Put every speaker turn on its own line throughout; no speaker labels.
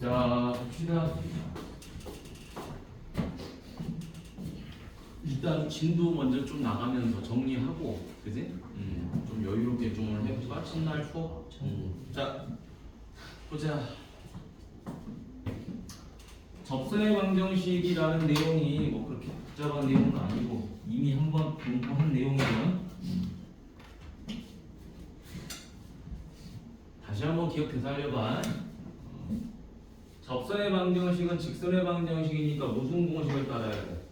자, 봅시다. 일단 진도 먼저 좀 나가면서 정리하고, 그지? 좀 여유롭게 좀 해볼까? 첫날 수업. 자, 보자. 접선의 방정식이라는 내용이 뭐 그렇게 복잡한 내용은 아니고 이미 한번 공부한 내용이면 다시 한번 기억 되살려봐. 접선의 방정식은 직선의 방정식이니까 무슨 공식을 따라야 돼?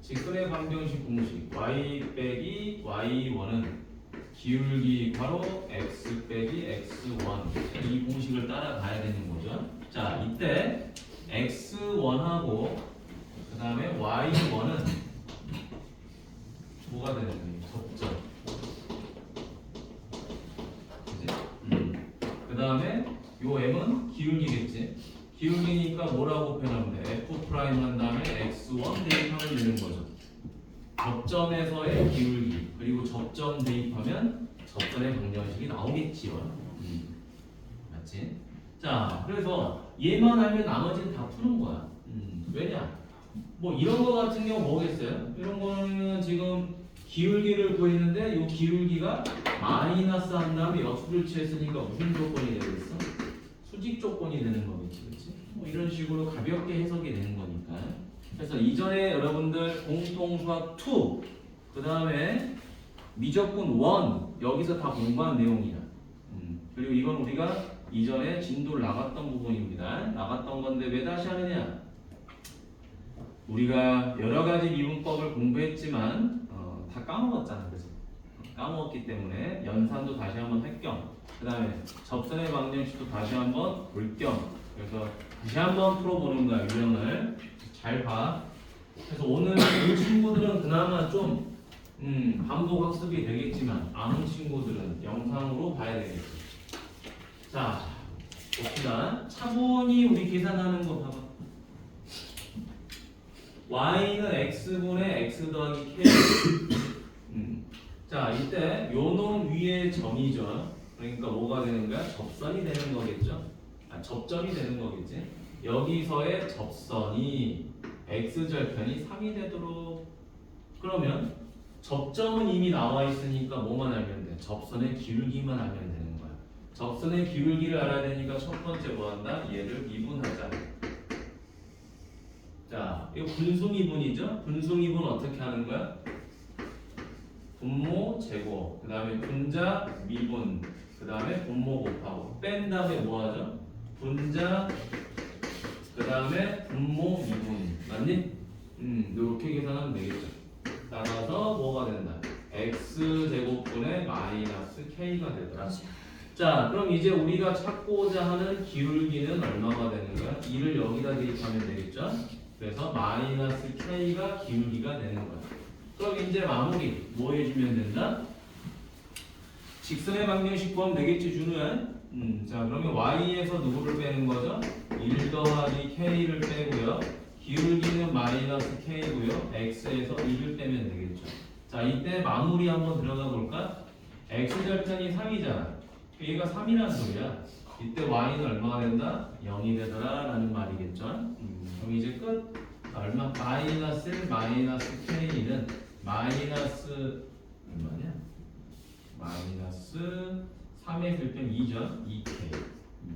직선의 방정식 공식 y 빼기 y1은 기울기 괄호 x 빼기 x1 이 공식을 따라가야 되는 거죠. 자, 이때 x1하고 그 다음에 y1은 뭐가 되는 거예요? 접점. 그지? 그 다음에 요 m은 기울기겠지? 기울기니까 뭐라고 표현하면 돼? f 프라임 한 다음에 x1 대입하면 되는 거죠. 접점에서의 기울기 그리고 접점 대입하면 접선의 방정식이 나오겠지요. 맞지? 자, 그래서 얘만 알면 나머지는 다 푸는 거야. 왜냐? 뭐 이런 거 같은 경우 뭐겠어요? 이런 거는 지금 기울기를 구했는데 이 기울기가 마이너스 한 다음에 역수를 취했으니까 무슨 조건이 되겠어? 수직 조건이 되는 거겠지, 그렇지? 뭐 이런 식으로 가볍게 해석이 되는 거니까. 그래서 이전에 여러분들 공통수학 2, 그 다음에 미적분 1 여기서 다 공부한 내용이야. 그리고 이건 우리가 이전에 진도를 나갔던 부분입니다. 나갔던 건데 왜 다시 하느냐? 우리가 여러 가지 미분법을 공부했지만 다 까먹었잖아, 그래서 까먹었기 때문에 연산도 다시 한번 할 겸, 그 다음에 접선의 방정식도 다시 한번 볼 겸, 그래서 다시 한번 풀어보는 거야. 유형을 잘 봐. 그래서 오늘 이 친구들은 그나마 좀 반복 학습이 되겠지만 아는 친구들은 영상으로 봐야 되겠지. 자, 봅시다. 차분히 우리 계산하는 거 봐봐. y는 x분의 x 더하기 k. 자, 이때 요놈 위에 점이죠. 그러니까 뭐가 되는 거야? 접선이 되는 거겠죠? 접점이 되는 거겠지? 여기서의 접선이 x절편이 3이 되도록. 그러면 접점은 이미 나와 있으니까 뭐만 알면 돼? 접선의 기울기만 알면 되는 거야. 접선의 기울기를 알아야 되니까 첫 번째 뭐 한다? 얘를 미분하자. 자, 이거 분수미분이죠? 분수미분 어떻게 하는 거야? 분모 제곱, 그 다음에 분자 미분, 그 다음에 분모 곱하고 뺀 다음에 뭐 하죠? 분자, 그 다음에 분모 미분. 맞니? 이렇게 계산하면 되겠죠. 따라서 뭐가 된다? x제곱분의 마이너스 k가 되더라. 자, 그럼 이제 우리가 찾고자 하는 기울기는 얼마가 되는 거야? 2를 여기다 대입하면 되겠죠? 그래서 마이너스 k가 기울기가 되는 거야. 그럼 이제 마무리 뭐 해주면 된다? 직선의 방정식 구하면 되겠지, 준우야? 자, 그러면 y에서 누구를 빼는 거죠? 1 더하기 k를 빼고요. 기울기는 마이너스 k고요. x에서 2를 빼면 되겠죠. 자, 이때 마무리 한번 들어가 볼까? x절편이 3이잖아. 얘가 3이라는 소리야. 이때 y는 얼마가 된다? 0이 되더라 라는 말이겠죠. 그럼 이제 끝. 얼마? 마이너스 1 마이너스 k는 마이너스 얼마냐? 마이너스 3의 필평 2죠. 2k.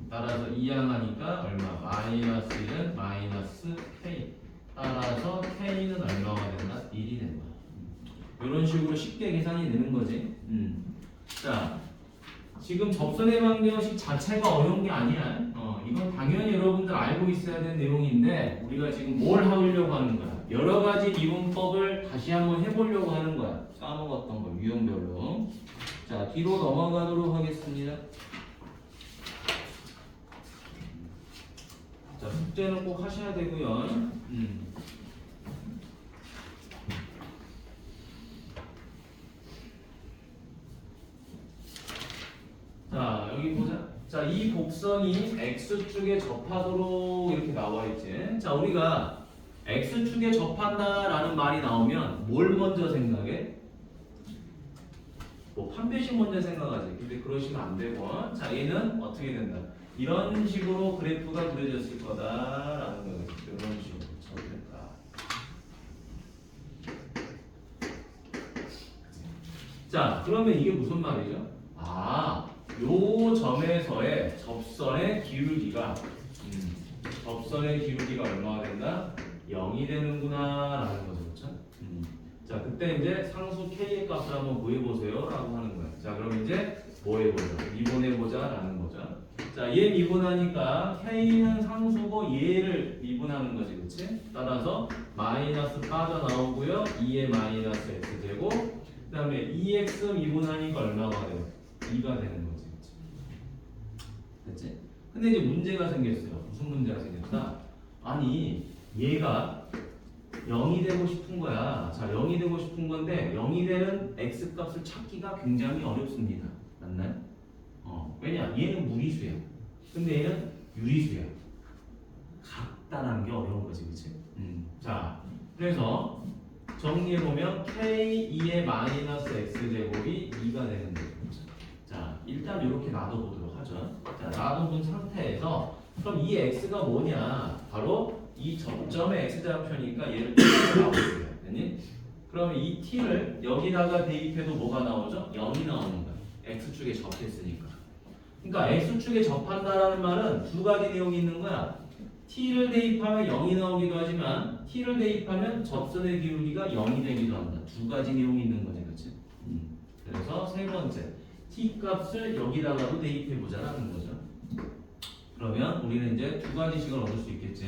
따라서 이항하니까 얼마? 마이너스 1은 마이너스 k. 따라서 k는 얼마가 된다? 1이 된다. 이런 식으로 쉽게 계산이 되는 거지. 자, 지금 접선의 방정식 자체가 어려운 게 아니야. 이건 당연히 여러분들 알고 있어야 되는 내용인데 우리가 지금 뭘 하려고 하는 거야? 여러 가지 미분법을 다시 한번 해보려고 하는 거야. 까먹었던 걸 유형별로. 자, 뒤로 넘어가도록 하겠습니다. 자, 숙제는 꼭 하셔야 되고요. 자, 여기 보자. 자, 이 곡선이 x축에 접하도록 이렇게 나와 있지. 자, 우리가 x축에 접한다라는 말이 나오면 뭘 먼저 생각해? 뭐 판별식 문제 생각하지. 근데 그러시면 안 되고, 자 얘는 어떻게 된다. 이런 식으로 그래프가 그려졌을 거다라는 거예요. 이런 식으로 적겠다. 자, 그러면 이게 무슨 말이죠? 아, 요 점에서의 접선의 기울기가 접선의 기울기가 얼마가 된다? 0이 되는구나 라는 거죠. 그렇죠? 자, 그때 이제 상수 K의 값을 한번 구해보세요 라고 하는 거예요. 자, 그럼 이제 뭐 해보자? 미분해보자 라는 거죠. 자, 얘 미분하니까 K는 상수고 얘를 미분하는 거지. 그치? 따라서 마이너스 빠져나오고요. 2의 마이너스 X제곱 그 다음에 2X 미분하니까 얼마가 돼요? 2가 되는 거지. 그치? 됐지? 근데 이제 문제가 생겼어요. 무슨 문제가 생겼다? 아니 얘가 0이 되고 싶은 거야. 자, 0이 되고 싶은 건데 0이 되는 x 값을 찾기가 굉장히 어렵습니다. 맞나요? 왜냐? 얘는 무리수야. 근데 얘는 유리수야. 같다는 게 어려운 거지, 그렇지? 자, 그래서 정리해 보면 k2의 마이너스 x 제곱이 2가 되는 거죠. 자, 일단 이렇게 놔둬보도록 하죠. 자, 놔둬본 상태에서 그럼 이 x가 뭐냐? 바로 이 접점의 x좌표니까 얘를 t라고 해요. 됐니? 그러면 이 t를 여기다가 대입해도 뭐가 나오죠? 0이 나오는 거야. x축에 접했으니까. 그러니까 x축에 접한다라는 말은 두 가지 내용이 있는 거야. t를 대입하면 0이 나오기도 하지만 t를 대입하면 접선의 기울기가 0이 되기도 한다. 두 가지 내용이 있는 거지, 그렇지? 그래서 세 번째, t 값을 여기다가도 대입해보자라는 거죠. 그러면 우리는 이제 두 가지씩을 얻을 수 있겠지.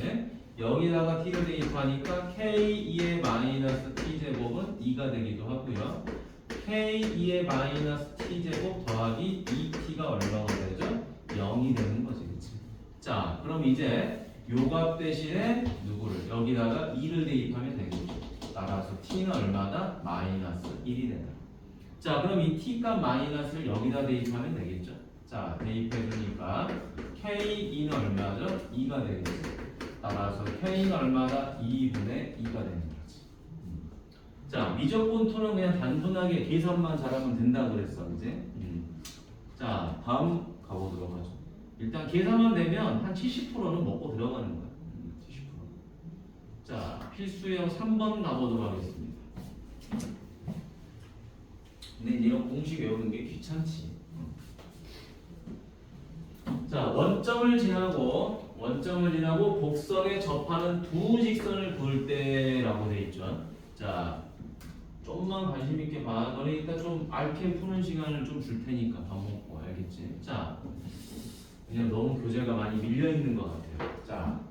여기다가 t를 대입하니까 k2의 마이너스 t제곱은 2가 되기도 하고요. k2의 마이너스 t제곱 더하기 2t가 얼마가 되죠? 0이 되는 거지, 그치? 자, 그럼 이제 요 값 대신에 누구를? 여기다가 2를 대입하면 되겠죠. 따라서 t는 얼마다? 마이너스 1이 된다. 자, 그럼 이 t값 마이너스를 여기다 대입하면 되겠죠. 자, 대입해주니까 k2는 얼마죠? 2가 되겠죠. 따라서 k는 얼마다? 2분의 2가 되는 거지. 자, 미적분투는 그냥 단순하게 계산만 잘하면 된다고 그랬어, 이제. 자, 다음 가보도록 하죠. 일단 계산만 되면 한 70%는 먹고 들어가는 거야. 70%. 자, 필수형 3번 가보도록 하겠습니다. 근데 이제 이런 공식 외우는 게 귀찮지. 자, 원점을 지나고 곡선에 접하는 두 직선을 그을 때라고 돼 있죠. 자, 좀만 관심 있게 봐. 너네 이따 좀 알게 푸는 시간을 좀 줄 테니까 밥 먹고, 알겠지? 자, 그냥 너무 교재가 많이 밀려 있는 것 같아요. 자,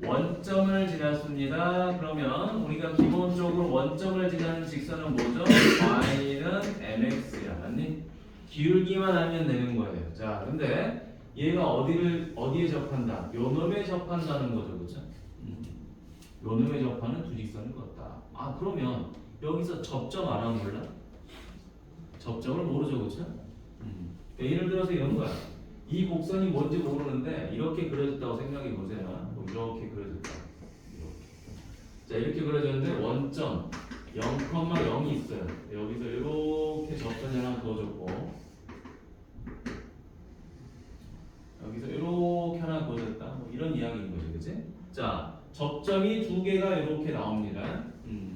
원점을 지났습니다. 그러면 우리가 기본적으로 원점을 지나는 직선은 뭐죠? y는 mx야, 맞니? 기울기만 알면 되는 거예요. 자, 근데 얘가 어디에 접한다? 요 놈에 접한다는 거죠, 그렇죠? 요 놈에 접하는 두 직선을 그었다. 아, 그러면 여기서 접점 알아 몰라? 접점을 모르죠, 그렇죠? 예를 들어서 이런 거야. 이 곡선이 뭔지 모르는데 이렇게 그려졌다고 생각해 보세요. 이렇게 그려졌다. 이렇게. 자, 이렇게 그려졌는데 원점 0,0이 있어요. 여기서 이렇게 접선이 하나 그어졌고 여기서 이렇게 하나 그어졌다. 뭐 이런 이야기인 거죠, 그치? 자, 접점이 두 개가 이렇게 나옵니다.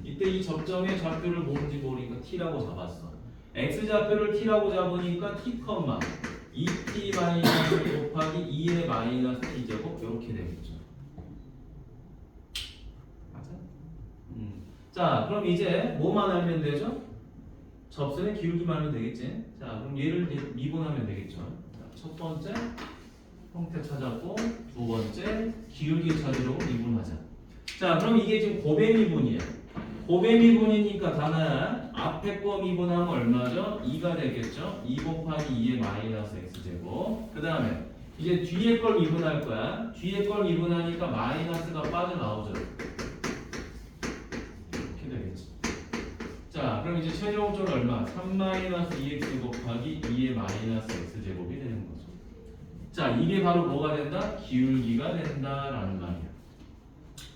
이때 이 접점의 좌표를 뭔지 모르니까 t라고 잡았어. x 좌표를 t라고 잡으니까 t, 2t 마이너스 곱하기 2의 마이너스 t제곱 이렇게 되겠죠. 맞아? 자, 그럼 이제 뭐만 알면 되죠? 접선의 기울기만 알면 되겠지. 자, 그럼 얘를 미분하면 되겠죠. 자, 첫 번째 형태 찾았고 두 번째 기울기 찾으려고 미분하자. 자, 그럼 이게 지금 곱의 미분이에요. 곱의 미분이니까 단하 앞에 거 미분하면 얼마죠? 2가 되겠죠? 2 곱하기 2의 마이너스 x제곱. 그 다음에 이제 뒤에 걸 미분할 거야. 뒤에 걸 미분하니까 마이너스가 빠져나오죠. 이렇게 되겠지. 자, 그럼 이제 최종적으로 얼마? 3 마이너스 2x 곱하기 2의 마이너스 x제곱이 되는 거죠. 자, 이게 바로 뭐가 된다? 기울기가 된다라는 말이야.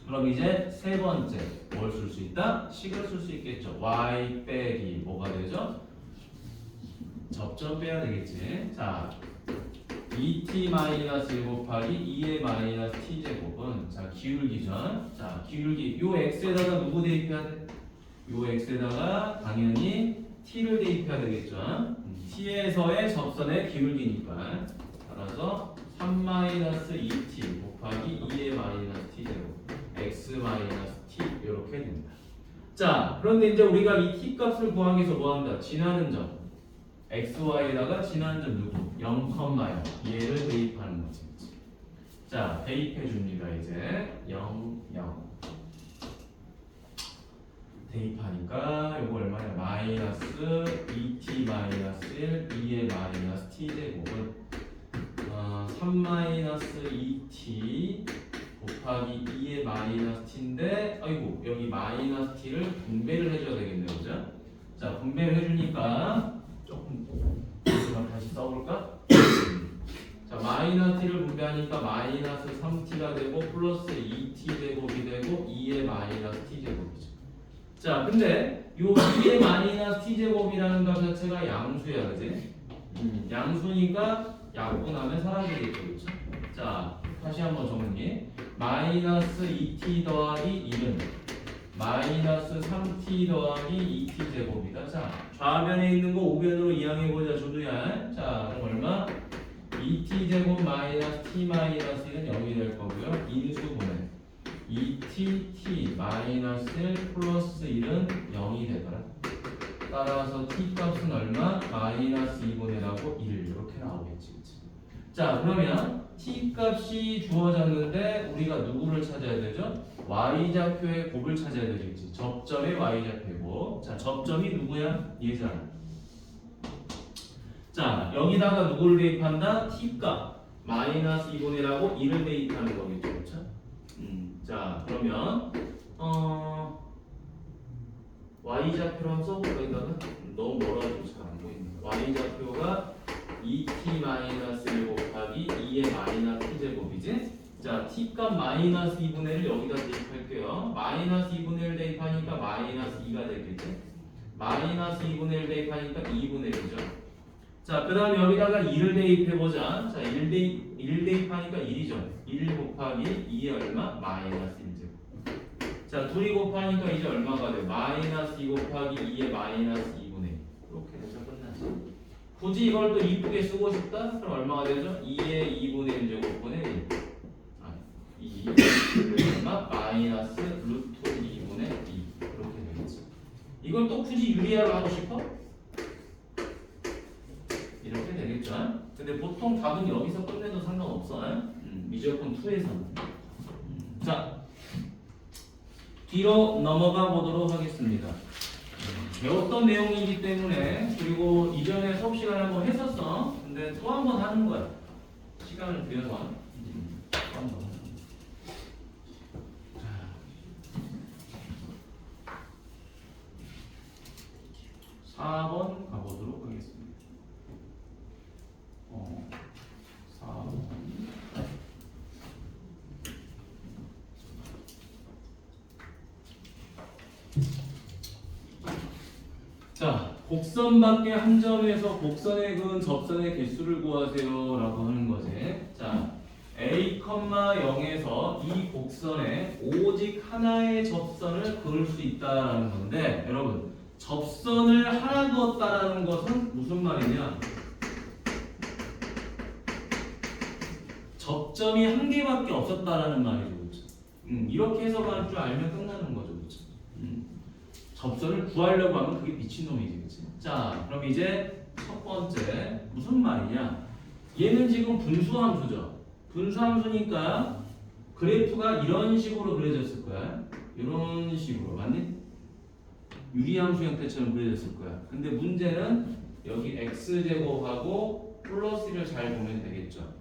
그럼 이제 세 번째 뭘 쓸 수 있다? 식을 쓸 수 있겠죠. y 빼기 뭐가 되죠? 접점 빼야 되겠지. 자, 2t-1 곱하기 2의 마이너스 t제곱은 자 기울기죠. 자 기울기 요 x에다가 누구 대입해야 돼? 요 x에다가 당연히 t를 대입해야 되겠죠. t에서의 접선의 기울기니까 따라서 3-2t 곱하기 2의 마이너스 t제곱 x 마이너스 t 이렇게 됩니다. 자 그런데 이제 우리가 이 t 값을 구하기 위해서 뭐한다? 지나는 점 xy에다가 지나는 점 누구? 0,0 얘를 대입하는 거지. 자 대입해 줍니다. 이제 0, 0 대입하니까 요거 얼마냐? 마이너스 2t 마이너스 1 2의 마이너스 t 제곱은 3-2t 곱하기 2의 마이너스 t인데 아이고 여기 마이너스 t를 분배를 해줘야 되겠네요. 그죠? 자 분배를 해주니까 조금 다시 써볼까? 자 마이너스 t를 분배하니까 마이너스 3t가 되고 플러스 2t 제곱이 되고 2의 마이너스 t 제곱이죠. 자 근데 요 2의 마이너스 t 제곱이라는 것 자체가 양수야, 그지? 양수니까 약분하면 사라지겠죠, 그렇죠? 자 다시 한번 정리. 마이너스 2t 더하기 1은 마이너스 3t 더하기 2t 제곱이다. 자 좌변에 있는 거 우변으로 이항해보자, 조두야. 자 그럼 얼마? 2t 제곱 마이너스 t 마이너스 1은 0이 될 거고요. 인수분해 2t t 마이너스 1 플러스 1은 0이 되더라. 따라서 t 값은 얼마? 마이너스 2분의 1 이렇게 나오겠지. 그치? 자 그러면 t 값이 주어졌는데 우리가 누구를 찾아야 되죠? y좌표의 곱을 찾아야 되겠지. 접점의 y좌표의 곱. 자 접점이 누구야? 얘잖아. 자 여기다가 누구를 대입한다? t값 마이너스 2분의 1을 대입하는 거겠죠. 그렇죠? 자 그러면 y좌표로 한번 써볼까? 이거는 너무 멀어가지고 잘 안 보이네. y좌표가 2t-1 곱하기 2의 마이너스 t제곱이지? 자 t값 마이너스 2분의 1 여기다 대입할게요. 마이너스 2분의 1 대입하니까 마이너스 2가 되겠지? 마이너스 2분의 1 대입하니까 2분의 1이죠. 자 그 다음에 여기다가 2를 대입해보자. 자 1 대입하니까 1이죠. 1 곱하기 2의 얼마? 마이너스 1제곱. 자 둘이 곱하니까 이제 얼마가 돼? 마이너스 2 곱하기 2의 마이너스 2분의 1. 이렇게 해서 끝나지. 굳이 이걸 또 이쁘게 쓰고 싶다? 그럼 얼마가 되죠? 2의 2분의 1 제곱분의 1. 2 얼마? 마이너스 루트 2분의 2. 이렇게 되겠지. 이걸 또 굳이 유리화를 하고 싶어? 이렇게 되겠죠. 근데 보통 답은 여기서 끝내도 상관없어. 미적분 2에서. 자, 뒤로 넘어가 보도록 하겠습니다. 배웠던 내용이기 때문에 그리고 이전에 수업 시간에 한번 했었어. 근데 또 한 번 하는 거야. 시간을 들여서 또 한 번. 4번 가보도록 하겠습니다. 4번. 자, 곡선 밖에 한 점에서 곡선에 그은 접선의 개수를 구하세요 라고 하는 거지. 자, A, 0에서 이 곡선에 오직 하나의 접선을 그을 수 있다라는 건데, 여러분 접선을 하나 그었다라는 것은 무슨 말이냐? 접점이 한 개밖에 없었다라는 말이죠. 그렇죠? 이렇게 해석할 줄 알면 끝나는 거죠. 그렇죠? 접선을 구하려고 하면 그게 미친놈이지. 그치? 자, 그럼 이제 첫 번째 무슨 말이냐? 얘는 지금 분수함수죠. 분수함수니까 그래프가 이런 식으로 그려졌을 거야. 이런 식으로. 맞니? 유리함수 형태처럼 그려졌을 거야. 근데 문제는 여기 x제곱하고 플러스 1을 잘 보면 되겠죠.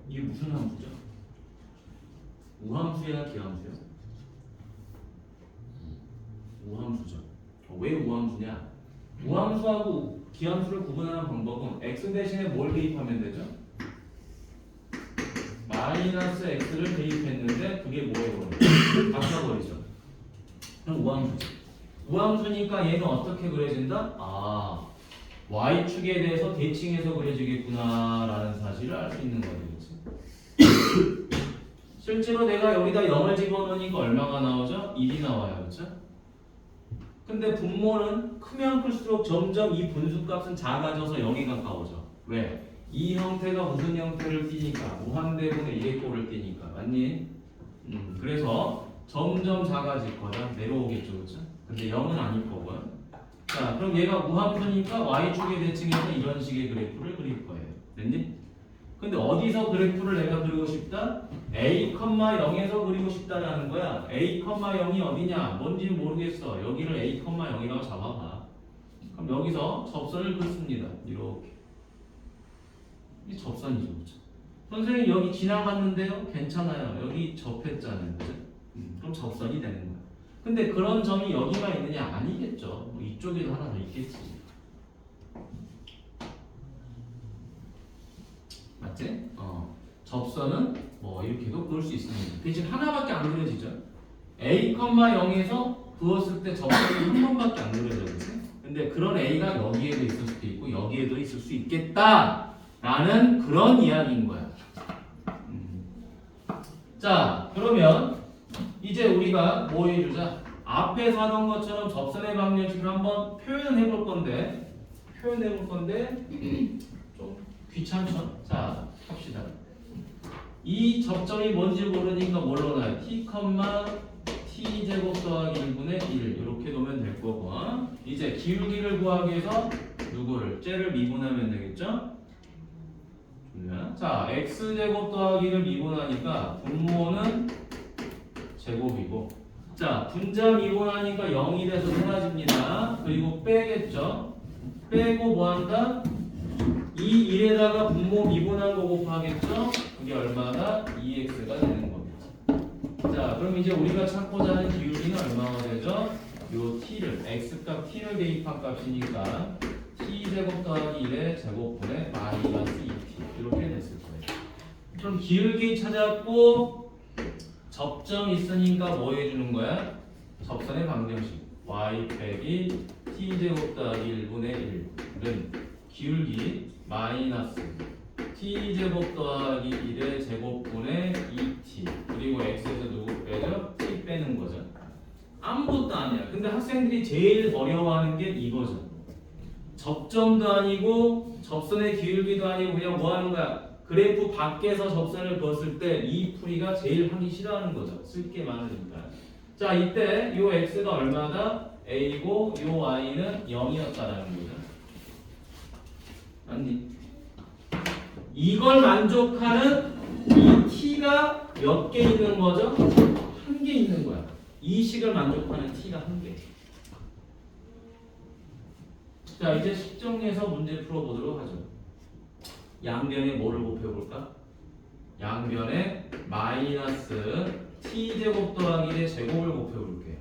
이게 무슨 함수죠? 우함수야, 기함수야? 우함수죠. 왜 우함수냐? 우함수하고 기함수를 구분하는 방법은 x 대신에 뭘 대입하면 되죠? 마이너스 x를 대입했는데 그게 뭐예요? 바꿔버리죠. 그럼 우함수죠. 우함수니까 얘는 어떻게 그려진다? 아, y축에 대해서 대칭해서 그려지겠구나 라는 사실을 알 수 있는 거죠. 그렇지? 실제로 내가 여기다 0을 집어넣으니까 얼마가 나오죠? 1이 나와요. 그렇죠? 근데 분모는 크면 클수록 점점 이 분수값은 작아져서 0에 가까워져. 왜? 이 형태가 무슨 형태를 띠니까? 무한대분의 1의 꼴을 띠니까. 맞니? 그래서 점점 작아질 거다. 내려오겠죠. 그렇죠? 근데 0은 아닐 거고요. 자, 그럼 얘가 무함수니까 y축에 대칭해서 이런 식의 그래프를 그릴 거예요. 됐니? 근데 어디서 그래프를 내가 그리고 싶다? a, 0에서 그리고 싶다라는 거야. a, 0이 어디냐? 뭔지는 모르겠어. 여기를 a, 0이라고 잡아봐. 그럼 여기서 접선을 긋습니다. 이렇게. 이 접선이죠. 그렇죠? 선생님 여기 지나갔는데요? 괜찮아요. 여기 접했잖아요. 그죠? 그럼 접선이 되는 거야. 근데 그런 점이 여기만 있느냐? 아니겠죠. 뭐 이쪽에도 하나 더 있겠지. 맞지? 접선은 뭐 이렇게도 그을 수 있습니다. 대신 하나밖에 안 그려지죠. a, 0에서 그었을 때 접선이 한 번밖에 안 그려져요. 근데 그런 a가 여기에도 있을 수도 있고 여기에도 있을 수 있겠다라는 그런 이야기인 거야. 자, 그러면 이제 우리가 뭐 해주자? 앞에서 하던 것처럼 접선의 방정식을 한번 표현해 볼 건데 좀 귀찮죠? 자, 합시다. 이 접점이 뭔지 모르니까 뭘로 나요? t, t 제곱 더하기 1분의 1 이렇게 놓으면 될 거고, 이제 기울기를 구하기 위해서 누구를? 쟤를 미분하면 되겠죠? 자, x 제곱 더하기를 미분하니까 분모는 제곱이고, 자, 분자 미분하니까 0이 돼서 사라집니다. 그리고 빼겠죠? 빼고 뭐한다? 이 1에다가 분모 미분한 거 곱하겠죠? 그게 얼마다? 2x가 되는 겁니다. 자, 그럼 이제 우리가 찾고자 하는 기울기는 얼마가 되죠? 요 t를, x값 t를 대입한 값이니까 t제곱 더하기 1의 제곱분의 마이너스 2t 이렇게 됐을 거예요. 그럼 기울기 찾았고 접점 있으니까 뭐 해주는 거야? 접선의 방정식 y 빼기 t제곱 더하기 1분의 1은 기울기 마이너스 t제곱 더하기 1의 제곱분의 2t 그리고 x에서 누구 빼죠? t 빼는 거죠. 아무것도 아니야. 근데 학생들이 제일 어려워하는 게 이거죠. 접점도 아니고 접선의 기울기도 아니고 그냥 뭐 하는 거야? 그래프 밖에서 접선을 그었을 때 이 풀이가 제일 하기 싫어하는 거죠. 쓸 게 많으니까. 자, 이때 요 x가 얼마다? a고 요 y는 0이었다라는 거죠. 아니, 이걸 만족하는 이 t가 몇 개 있는 거죠? 한 개 있는 거야. 이 식을 만족하는 t가 한 개. 자, 이제 식 정리해서 문제 풀어보도록 하죠. 양변에 뭐를 곱해볼까? 양변에 마이너스 t제곱 더하기 1의 제곱을 곱해볼게요.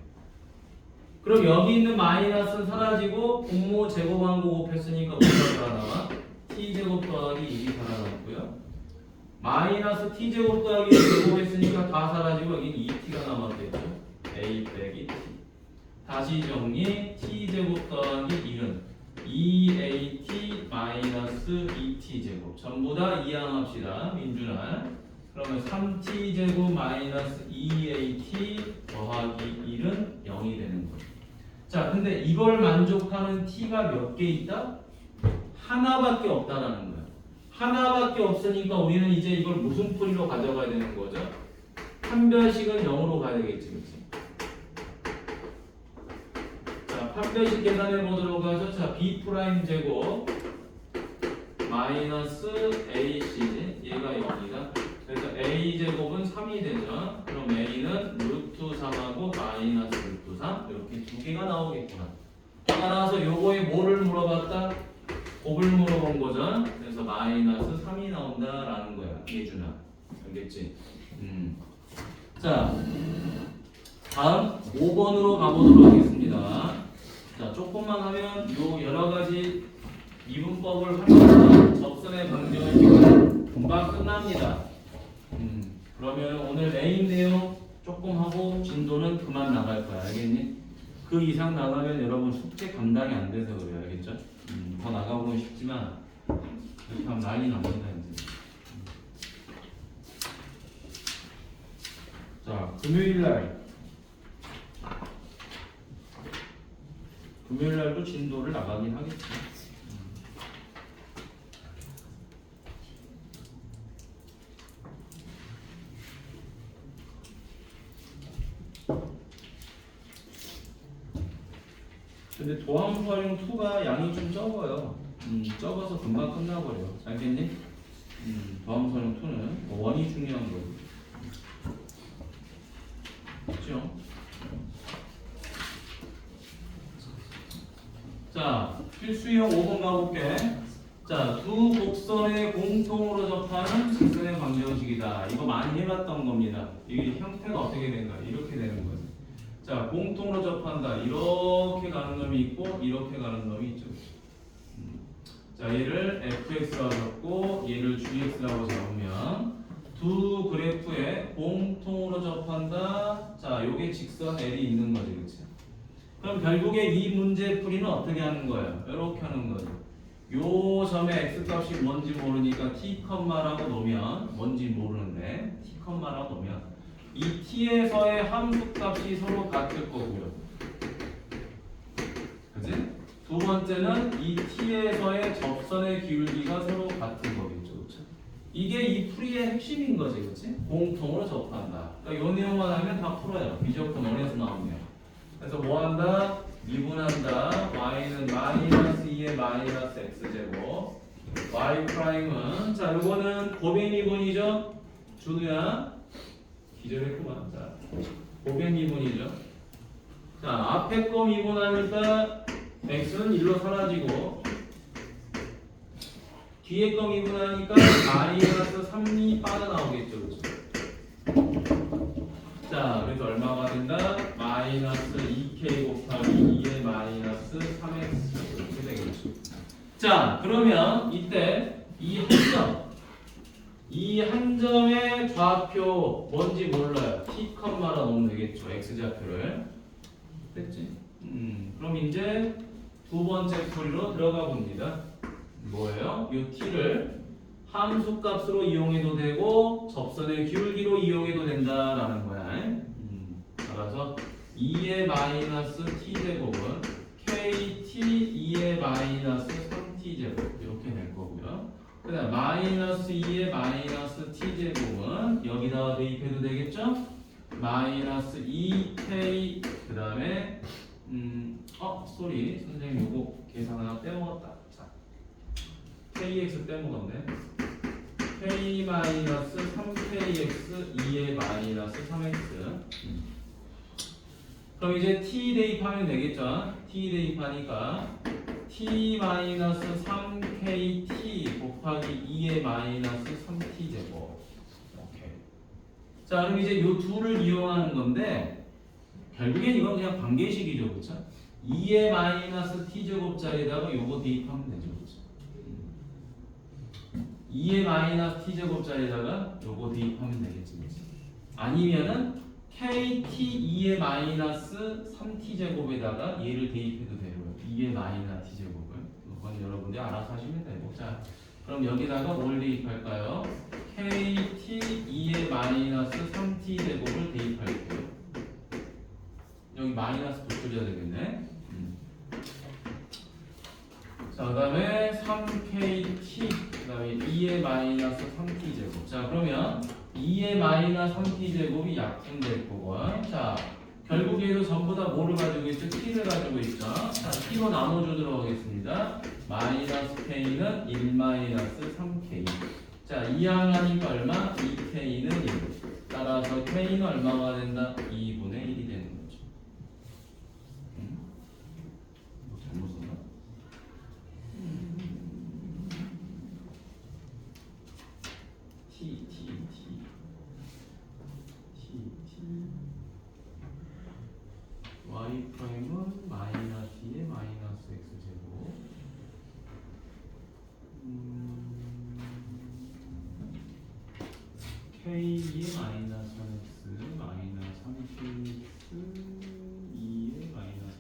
그럼 여기 있는 마이너스는 사라지고 분모 제곱한 거 곱했으니까 뭐가 살아나와? t제곱 더하기 1이 살아남고요. 마이너스 t제곱 더하기 1을 제곱했으니까 다 사라지고 여기는 2t가 남았겠죠. a 빼기 t. 다시 정리. t제곱 더하기 1은 2at 마이너스 2t제곱 전부 다 이항합시다. 민준아. 그러면 3t제곱 마이너스 2at 더하기 1은 0이 되는 거예요. 자, 근데 이걸 만족하는 t가 몇 개 있다? 하나밖에 없다라는 거야. 하나밖에 없으니까 우리는 이제 이걸 무슨 풀이로 가져가야 되는 거죠? 판별식은 0으로 가야 되겠지. 그치? 자, 판별식 계산해 보도록 하죠. 자, b 프라임 제곱 마이너스 ac 얘가 0이다. 그래서 a 제곱은 3이 되죠. 그럼 a는 루트 3하고 마이너스 루트 3 이렇게 두 개가 나오겠구나. 따라서 요거에 뭐를 물어봤다? 곱을 물어본 거죠. 그래서 마이너스 3이 나온다라는 거야. 예준아. 알겠지? 자, 다음 5번으로 가보도록 하겠습니다. 자, 조금만 하면 요 여러 가지 미분법을 활용해서 접선의 방정식은 금방 끝납니다. 그러면 오늘 메인 내용 조금 하고 진도는 그만 나갈 거야. 알겠니? 그 이상 나가면 여러분 숙제 감당이 안 돼서 그래요. 알겠죠? 더 나가보고 싶지만 이렇게 하면 난리 납니다 이제. 자, 금요일날도 진도를 나가긴 하겠지. 근데 도함수 활용 2가 양이 좀 적어요. 적어서 금방 끝나버려. 알겠니? 도함수 활용 2는 원이 중요한 거예요. 그렇죠? 자, 필수형 5번 가볼게. 자, 두 곡선의 공통으로 접하는 직선의 방정식이다. 이거 많이 해봤던 겁니다. 이게 형태가 어떻게 되는가? 이렇게 되는 거예요. 자, 공통으로 접한다. 이렇게 가는 놈이 있고 이렇게 가는 놈이 있죠. 자, 얘를 fx라고 잡고 얘를 gx라고 잡으면 두 그래프에 공통으로 접한다. 자, 요게 직선 L이 있는 거지, 그치? 그럼 결국에 이 문제 풀이는 어떻게 하는 거예요? 이렇게 하는 거죠. 요 점의 x값이 뭔지 모르니까 t 컴마라고 놓으면 뭔지 모르는데 t 컴마라고 놓으면 이 t에서의 함수값이 서로 같을 거고요. 그치? 두 번째는 이 t에서의 접선의 기울기가 서로 같은 거겠죠. 그치? 이게 이 풀이의 핵심인 거지. 그치? 공통으로 접한다. 그러니까 요 내용만 하면 다 풀어요. 미적분 원에서 나오네요. 그래서 뭐 한다? 미분한다. y는 마이너스 2의 마이너스 x제곱. y 프라임은 자, 요거는 고변 미분이죠. 준우야. 기절했구만. 자, 고변 미분이죠. 자, 앞에 거 미분하니까 x는 1로 사라지고 뒤에 거 미분하니까 마이너스 3이 빠져나오겠죠. 그렇죠? 자, 그래서 얼마가 된다? 마이너스 2k 곱하기 2의 마이너스 3x 이렇게 되겠죠. 자, 그러면 이때 이 한 점의 좌표 뭔지 몰라요. t 컴마라 놓으면 되겠죠. x좌표를. 됐지? 그럼 이제 두 번째 풀이로 들어가 봅니다. 뭐예요? 이 t를 함수값으로 이용해도 되고 접선의 기울기로 이용해도 된다라는 거야. 따라서 2의 마이너스 t제곱은 kt 2의 마이너스 3t제곱 이렇게 될 거고요. 그 다음 마이너스 2의 마이너스 t제곱은 여기다가 대입해도 되겠죠? 마이너스 2k 그 다음에 쏘리 선생님 요거 계산 하나 빼먹었다. 자, kx 빼먹었네. k 마이너스 3kx 2의 마이너스 3x. 그럼 이제 t 대입하면 되겠죠? t 대입하니까 t 마이너스 3kt 곱하기 2의 마이너스 3t 제곱. 오케이. 자, 그럼 이제 요 둘을 이용하는 건데 결국엔 이건 그냥 관계식이죠, 그렇죠? 2의 마이너스 t 제곱짜리에다가 요거 대입하면 되죠, 그렇죠? 2의 마이너스 t 제곱짜리에다가 요거 대입하면 되겠지, 그렇죠? 아니면은 kt 2의 마이너스 3t 제곱에다가 얘를 대입해도 되고요. 2의 마이너스 t 제곱을. 그건 여러분들이 알아서 하시면 되고. 자, 그럼 여기다가 뭘 대입할까요? kt 2의 마이너스 3t 제곱을 대입할게요. 여기 마이너스 붙여줘야 되겠네. 자, 그 다음에 3kt 그 다음에 2의 마이너스 3t 제곱. 자, 그러면 2의 마이너스 3t 제곱이 약분될 거고. 자, 결국 얘도 전부 다 뭐를 가지고 있죠? t를 가지고 있죠. 자, t로 나눠주도록 하겠습니다. 마이너스 k는 1 마이너스 3k. 자, 2항하니까 얼마? 2k는 1. 따라서 k는 얼마가 된다? 2분의 1이 되는 거죠. 뭐 잘못 썼나? t y 프라임은 마이너스 2의 마이너스 x 제곱. k의 마이너스 3x 마이너스 3kx 2의 마이너스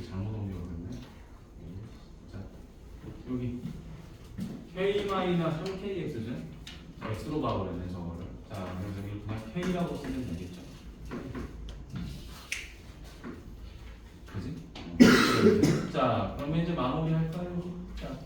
잘못 옮겨버렸네. 자, 여기 K-3KX죠? X로 봐버렸네, 저거를. 자, 그래서 여기 그냥 K라고 쓰면 되겠죠? 그지? 자, 그러면 이제 마무리 할까요? 자,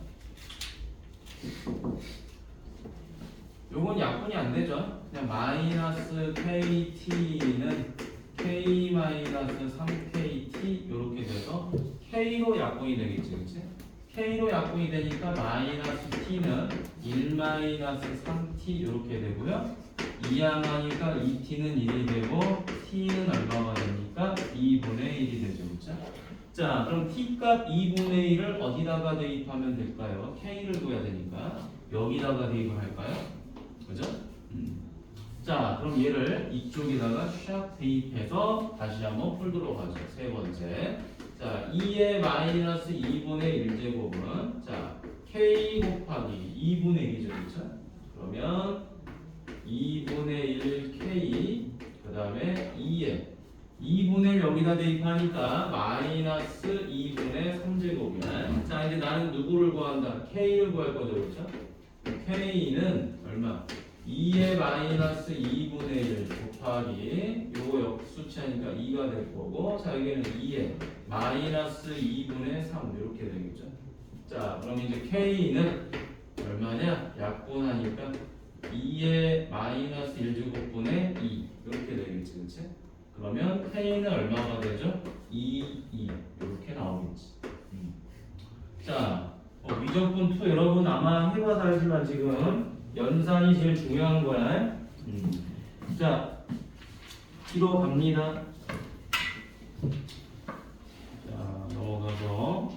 요건 약분이 안 되죠? 그냥 마이너스 KT는 K-3KT 요렇게 돼서 K로 약분이 되겠지, 그치? K로 약분이 되니까 마이너스 T는 1-3T 요렇게 되고요. 이항하니까 2T는 1이 되고 T는 얼마가 됩니까? 2분의 1이 되죠, 그쵸? 자, 그럼 T값 2분의 1을 어디다가 대입하면 될까요? K를 구해야 되니까 여기다가 대입을 할까요? 그죠? 자, 그럼 얘를 이쪽에다가 샥 대입해서 다시 한번 풀도록 하죠. 세 번째. 자, 2의 마이너스 2분의 1제곱은 자, K 곱하기 2분의 1이죠. 그쵸? 그러면 2분의 1 K 그 다음에 2의 2분의 1 여기다 대입하니까 마이너스 2분의 3제곱이야. 자, 이제 나는 누구를 구한다? K를 구할 거죠. 그렇죠? K는 얼마? 2의 마이너스 2분의 1 곱하기 요거 역수치하니까 2가 될 거고, 자, 여기는 2의 마이너스 2분의 3 이렇게 되겠죠. 자, 그럼 이제 K는 얼마냐? 약분하니까 2의 마이너스 1제곱분의 2 이렇게 되겠지, 그치? 그러면 K는 얼마가 되죠? 2 이렇게 나오겠지. 자, 미적분 2 여러분 아마 해봐서 알지만 지금 연산이 제일 중요한 거야. 자, 뒤로 갑니다. 자, 넘어가서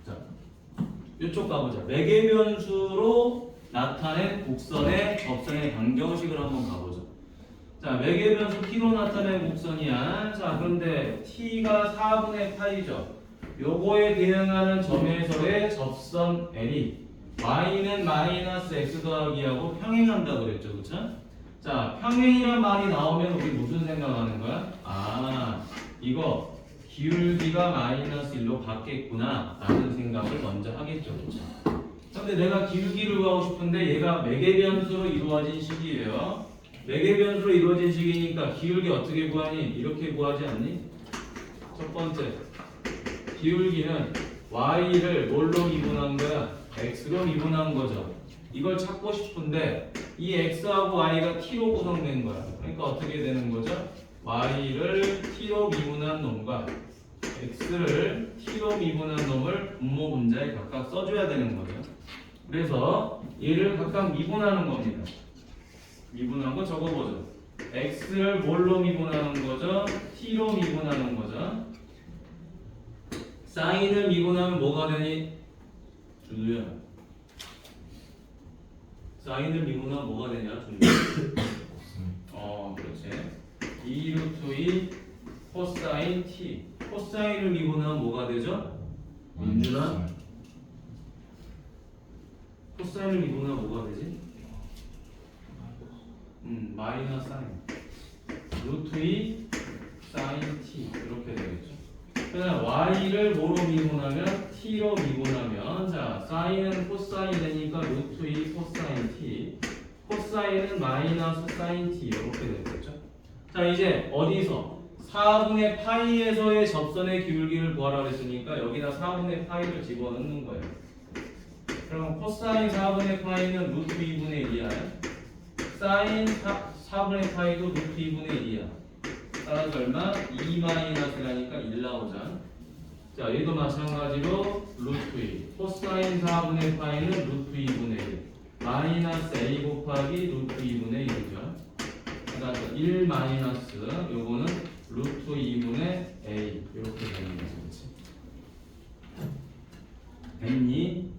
자, 이쪽 가보자. 매개변수로 나타낸 곡선의 접선의 방정식을 한번 가보죠. 자, 매개변수 t로 나타낸 곡선이야. 자, 그런데 t가 4분의 파이죠. 요거에 대응하는 점에서의 접선 n이 y는 마이너스 x 더하기하고 평행한다 그랬죠, 그쵸? 자, 평행이란 말이 나오면 우리 무슨 생각하는 거야? 아, 이거 기울기가 마이너스 1로 바뀌겠구나 라는 생각을 먼저 하겠죠, 그쵸? 근데 내가 기울기를 구하고 싶은데 얘가 매개변수로 이루어진 식이에요. 매개변수로 이루어진 식이니까 기울기 어떻게 구하니? 이렇게 구하지 않니? 첫 번째, 기울기는 y를 뭘로 미분한 거야? x로 미분한 거죠. 이걸 찾고 싶은데 이 x하고 y가 t로 구성된 거야. 그러니까 어떻게 되는 거죠? y를 t로 미분한 놈과 x를 t로 미분한 놈을 분모 분자에 각각 써줘야 되는 거죠. 그래서 얘를 각각 미분하는 겁니다. 미분한 거 적어보죠. x를 뭘로 미분하는 거죠? t로 미분하는 거죠. 사인을 미분하면 뭐가 되니? 준우야, 사인을 미분하면 뭐가 되냐? 준우야. 그렇지. 2루트 2 코사인 t. 코사인을 미분하면 뭐가 되죠? 민준아? 코사인을 미분하면 뭐가 되지? 마이너스 사인 루트 2 사인 t 이렇게 되겠죠. 그다음 y를 뭐로 미분하면 t로 미분하면 자, 사인은 코사인 되니까 루트 2 코사인 t, 코사인은 마이너스 사인 t 이렇게 되겠죠. 자, 이제 어디서 4분의 파이에서의 접선의 기울기를 구하라 그랬으니까 여기다 4분의 파이를 집어넣는 거예요. 그럼 코사인 4분의 파이는 루트 2분의 1이야. 사인 4분의 파이도 루트 2분의 1이야. 따라서 얼마? 2 마이너스라니까 1 나오자. 자, 얘도 마찬가지로 루트 2. 코사인 4분의 파이는 루트 2분의 1. 마이너스 a 곱하기 루트 2분의 1이죠. 따라서 1 마이너스 요거는 루트 2분의 a 이렇게 되는 거지. 됐니?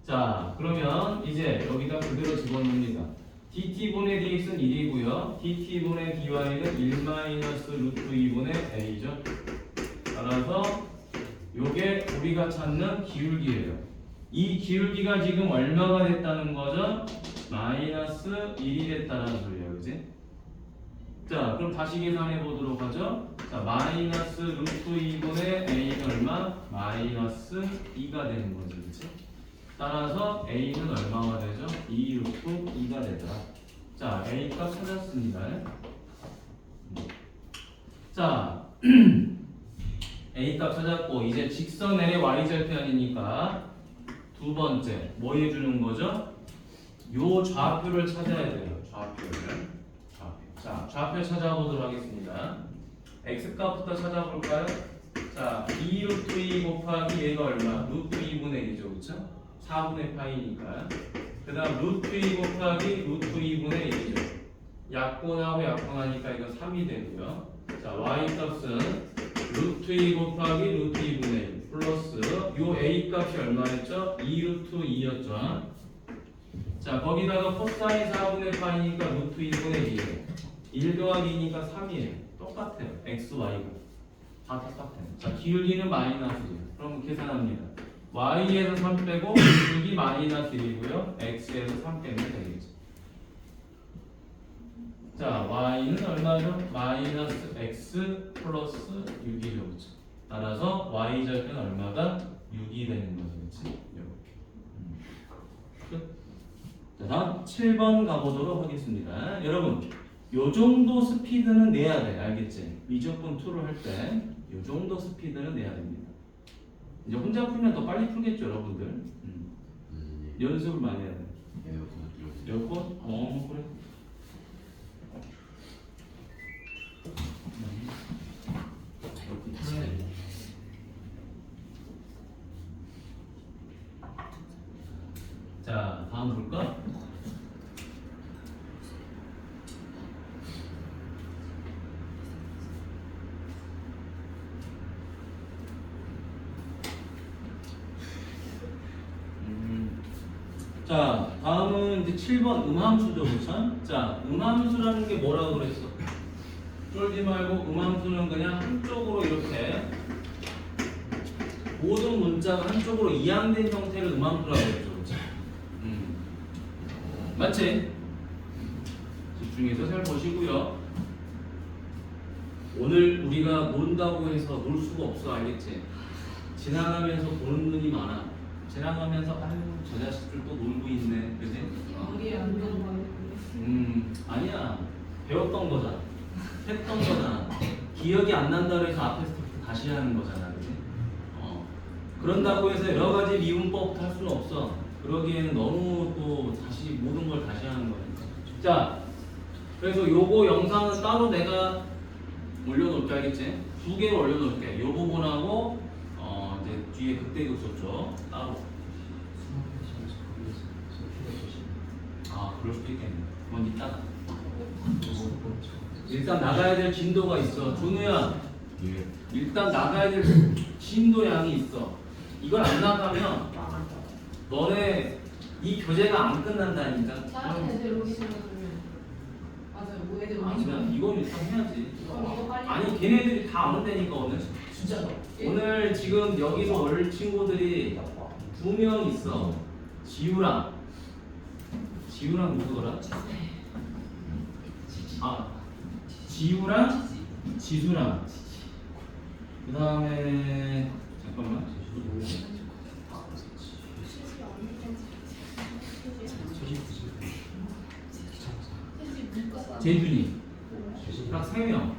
자, 그러면 이제 여기다 그대로 집어넣습니다. dt분의 dx는 1이고요. dt분의 dy는 1 마이너스 루트 2분의 a죠. 따라서 요게 우리가 찾는 기울기예요. 이 기울기가 지금 얼마가 됐다는 거죠? 마이너스 1이 됐다는 소리예요, 그지? 자, 그럼 다시 계산해 보도록 하죠. 자, 마이너스 루트 2분의 a는 얼마? 마이너스 2가 되는 거죠, 그치? 따라서 a는 얼마가 되죠? 2 루트 2가 되더라. 자, a 값 찾았습니다. 자, a 값 찾았고 이제 직선 L의 y절편이니까 두 번째 뭐 해주는 거죠? 요 좌표를 찾아야 돼요. 좌표를. 자, 좌표 찾아보도록 하겠습니다. x 값부터 찾아볼까요? 자, 2 루트 2 곱하기 얘가 얼마? 루트 2분의 1이죠, 그쵸? 4분의 파이니까. 그 다음 루트 2 곱하기 루트 2분의 1이죠. 약분하고 약분하니까 이거 3이 되고요. 자, y 값은 루트 2 곱하기 루트 2분의 1 플러스 요 a 값이 얼마였죠? 2 루트 2였죠. 자, 거기다가 코사인 4분의 파이니까 루트 2분의 2예요. 1 더하기 2니까 3이에요. 똑같아요. x, y가 다 똑같아요. 자, 기울기는 마이너스죠. 그럼 계산합니다. y에서 3 빼고 기울기 마이너스 1이고요. x에서 3 빼면 되겠죠. 자, y는 얼마죠? 마이너스 x 플러스 6이죠. 그렇죠? 따라서 y절편 얼마가 6이 되는 거죠. 그렇지? 이렇게. 끝. 자, 다음 7번 가보도록 하겠습니다. 여러분, 요 정도 스피드는 내야 돼. 알겠지? 미적분 2를 할 때 요 정도 스피드는 내야 됩니다. 이제 혼자 풀면 더 빨리 풀겠죠, 여러분들. 연습을 많이 해야 돼. 에어컨? 그래. 자, 다음 볼까? 자, 다음은 이제 7번 음함수죠, 그쵸? 자, 음함수라는 게 뭐라고 그랬어? 쫄지 말고 음함수는 그냥 한쪽으로 이렇게 모든 문자가 한쪽으로 이항된 형태를 음함수라고 했죠, 그쵸? 맞지? 집중해서 잘 보시고요. 오늘 우리가 논다고 해서 놀 수가 없어, 알겠지? 지나가면서 보는 눈이 많아. 지나가면서 아유 저 자식들 또 놀고 있네, 그지?
머리에 안 좋은 거.
아니야. 배웠던 거잖아. 했던 거잖아. 기억이 안 난다 그래서 앞에서 다시 하는 거잖아, 그지? 그런다고 해서 여러 가지 미분법부터 할 수는 없어. 그러기에는 너무 또 다시 모든 걸 다시 하는 거니까. 자, 그래서 요거 영상은 따로 내가 올려놓을게, 알겠지? 2개를 올려놓을게. 요 부분하고 이제 뒤에 그때 그쳤죠 따로. 아, 그럴 수도 있겠네. 그건 이따가. 일단 나가야 될 진도가 있어. 준우야.
예.
일단 나가야 될 진도량이 있어. 이걸 안 나가면 너네 이 교재가 안 끝난다니까.
다른 애들 오기 전에 맞아요. 뭐 애들 오기
아니면
전에.
이건 일단 해야지.
이거 빨리.
아니 걔네들이 다 안 온다니까 오늘.
진짜로.
오늘 지금 여기서 올 친구들이 2명 있어. 지우랑 누구더라? 아, 지우랑 지수랑. 그 다음에 잠깐만. 재준이. 딱 3명.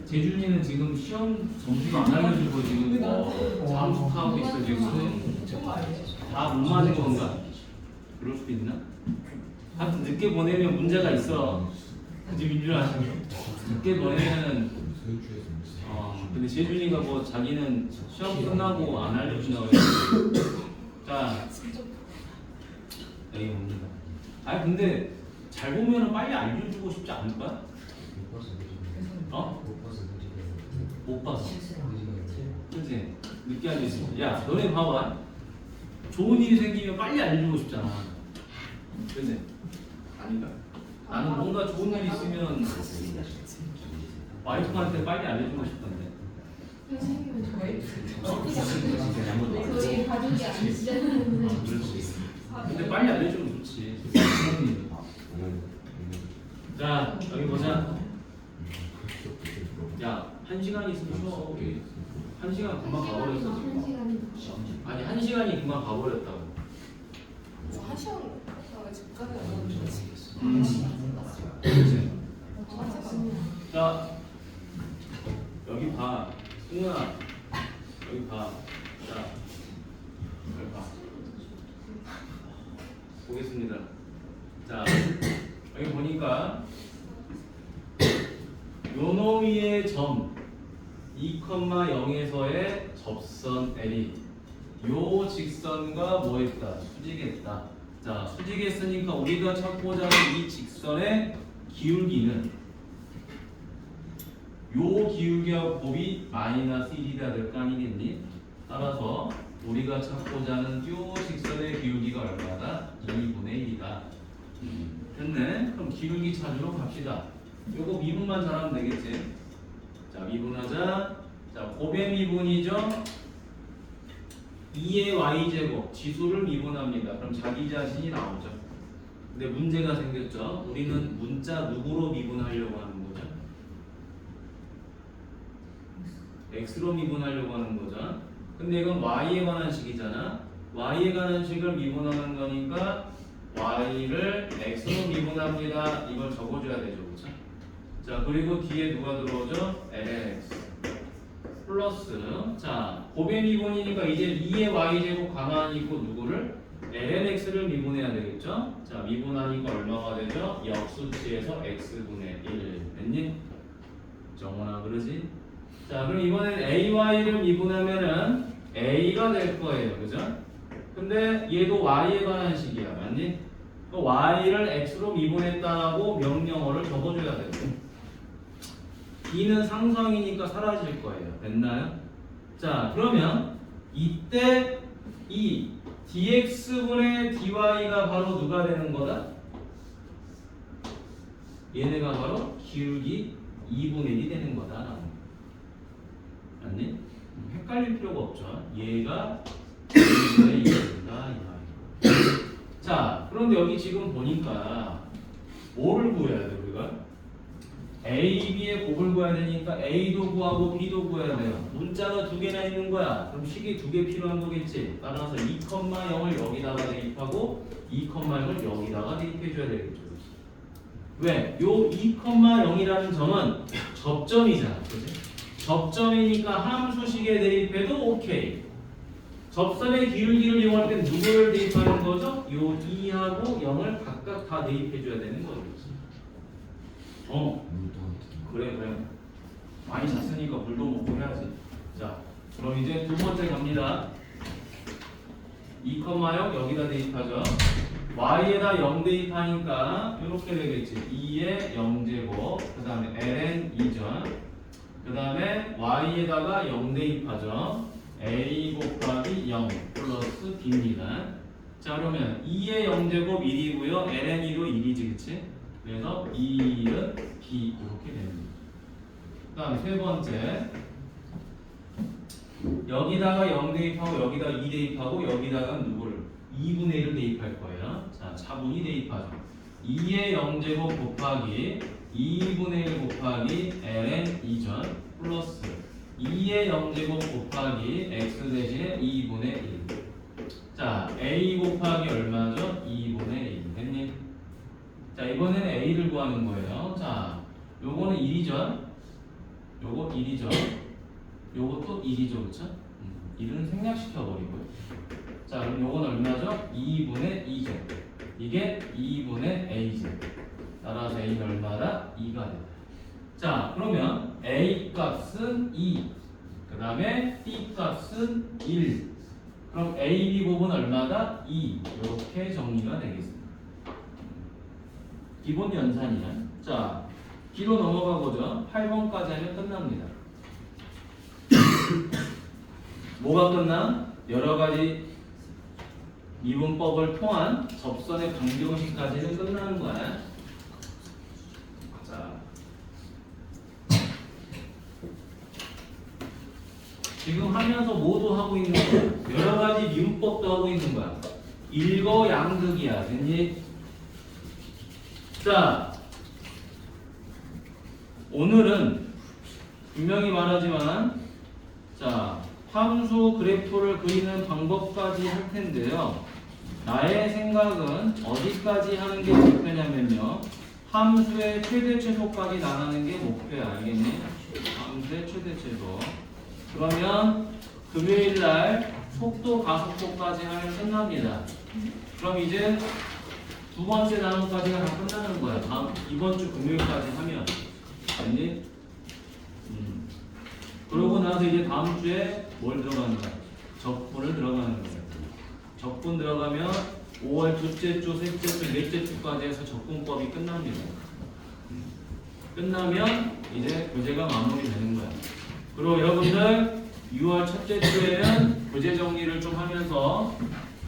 재준이는 지금 시험 점수가 안 알려주고 지금 잠수하고 있어 지금. 다 못 맞은 건가? 그럴 수도 있나? 하여튼 늦게 보내면 문제가 있어. 그치 민준아? 늦게 보내면 근데 재준이가 뭐 자기는 시험 끝나고 안 알려준다고 했어. 자, 여기 옵니다. 아니 근데 잘 보면은 빨리 알려주고 싶지 않을까? 못 봐서. 그치? 늦게 알려주고. 야, 너네 봐봐. 좋은 일이 생기면 빨리 알려주고 싶잖아. 근데 아닌가? 나는 뭔가 좋은 일이 있으면 와이프한테 빨리 알려주고 싶던데.
선생님은 저희
진짜 잘못
저희 가족이 아니시잖아요.
그럴 수 있어. 근데 빨리 알려주면 좋지. 자, 여기 보자. 야, 1시간 있으면 쉬어. 1시간 금방 가버렸어 지금. 아니 1시간이 금방 가버렸다고.
한 시간 집까지 안
그렇지. 자, 여기 봐. 승훈아, 여기 봐. 자, 여기 봐. 보겠습니다. 자, 여기 보니까 요 놈의 점 2,0에서의 접선 L이 요 직선과 뭐 했다? 수직했다. 자, 수직했으니까 우리가 찾고자 하는 이 직선의 기울기는 요 기울기하고 곱이 마이너스 1이라 될 거 아니겠니? 따라서 우리가 찾고자 하는 요 직선의 기울기가 얼마다? 2분의 1이다. 됐네? 그럼 기울기 찾으러 갑시다. 요거 미분만 잘하면 되겠지? 자, 미분하자. 자, 곱의 미분이죠? 2의 y제곱 지수를 미분합니다. 그럼 자기 자신이 나오죠. 근데 문제가 생겼죠. 우리는 문자 누구로 미분하려고 하는 거죠? x로 미분하려고 하는 거죠. 근데 이건 y에 관한 식이잖아. y에 관한 식을 미분하는 거니까 y를 x로 미분합니다. 이걸 적어줘야 되죠. 그렇죠? 자, 그리고 뒤에 누가 들어오죠? lx 플러스, 자, 곱의 미분이니까 이제 2의 y제곱 가만히 있고 누구를? lnx를 미분해야 되겠죠? 자, 미분하니까 얼마가 되죠? 역수치에서 x분의 1 됐니? 정원아 그러지? 자, 그럼 이번엔 ay를 미분하면은 a가 될 거예요. 그죠? 근데 얘도 y에 관한 식이야. 맞니? y를 x로 미분했다고 명령어를 적어줘야 되고 b는 상성이니까 사라질 거예요. 됐나요? 자, 그러면 이때 이 dx분의 dy가 바로 누가 되는 거다? 얘네가 바로 기울기 2분의 1이 되는 거다. 맞니? 헷갈릴 필요가 없죠. 얘가 2분의 1이다. 자, 그런데 여기 지금 보니까 뭐를 구해야 돼 우리가? A, B의 곱을 구해야 되니까 A도 구하고 B도 구해야 돼요. 문자가 두 개나 있는 거야. 그럼 식이 두 개 필요한 거겠지. 따라서 2,0을 여기다가 대입하고 2,0을 여기다가 대입해줘야 되겠죠. 왜? 요 2,0이라는 점은 접점이잖아. 그치? 접점이니까 함수식에 대입해도 오케이. 접선의 기울기를 이용할 때 누구를 대입하는 거죠? 요 2하고 0을 각각 다 대입해줘야 되는 거죠. 그래. 많이 잤으니까 물도 먹고 해야지. 자, 그럼 이제 두 번째 갑니다. 2,0 여기다 대입하죠. y에다 0 대입하니까 이렇게 되겠지. 2의 0제곱 그 다음에 ln 2전 그 다음에 y에다가 0 대입하죠. a 곱하기 0 플러스 b입니다. 자, 그러면 2의 0제곱 1이고요. ln 2도 1이지, 그치? 그래서 2은 b 이렇게 됩니다. 그 다음 세 번째 여기다가 0 대입하고 여기다 2 대입하고 여기다가 누구를? 2분의 1을 대입할 거예요. 자, 차분히 대입하죠. 2의 0제곱 곱하기 2분의 1 곱하기 ln 2전 플러스 2의 0제곱 곱하기 x 대신에 2분의 1. 자, a 곱하기 얼마죠? 2분의 1 됐니? 자, 이번에는 a를 구하는 거예요. 자, 요거는 1이죠? 요거 1이죠? 요것도 1이죠, 그쵸? 1은 생략시켜버리고요. 자, 그럼 요건 얼마죠? 2분의 2죠. 이게 2분의 a죠. 따라서 a는 얼마다? 2가 된다. 자, 그러면 a 값은 2, 그 다음에 b 값은 1. 그럼 a, b 곱은 얼마다? 2. 이렇게 정리가 되겠습니다. 기본 연산이야. 자, 뒤로 넘어가 보죠. 8번까지 하면 끝납니다. 뭐가 끝나? 여러 가지 미분법을 통한 접선의 방정식까지는 끝나는 거야. 자, 지금 하면서 뭐도 하고 있는 거야? 여러 가지 미분법도 하고 있는 거야. 일거양득이야. 됐니? 자, 오늘은 분명히 말하지만 자, 함수 그래프를 그리는 방법까지 할 텐데요. 나의 생각은 어디까지 하는 게 목표냐면요. 함수의 최대 최소까지 나가는 게 목표야. 알겠니? 함수의 최대 최소. 그러면 금요일 날 속도 가속도까지 하면 끝납니다. 그럼 이제 두 번째 단원까지가 다 끝나는 거야. 다음 이번 주 금요일까지 하면. 알니? 그러고 나서 이제 다음 주에 뭘 들어가는 거야? 적분을 들어가는 거야. 적분 들어가면 5월 둘째 주, 셋째 주, 넷째 주까지 해서 적분법이 끝납니다. 끝나면 이제 교재가 마무리되는 거야. 그리고 여러분들 6월 첫째 주에는 교재 정리를 좀 하면서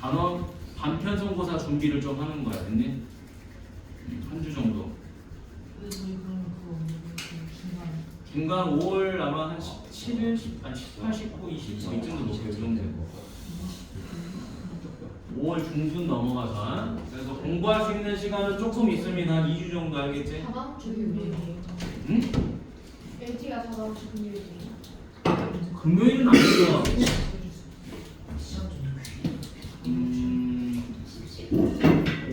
단원 단편성고사 준비를 좀 하는 거야. 됐니? 한 주 정도.
근데 저희 그러면 그거 없는데 그 중간
중간 5월 아마 한 17일, 18, 19, 20, 뭐 이쯤도 목표 이 정도 되고 5월 중순 넘어가서 그래서 공부할 수 있는 시간은 조금 있습니다. 한 2주 정도 알겠지?
다다음 주 금요일이에요.
응?
LT가 다다음 주 금요일이에요.
금요일은 아니죠.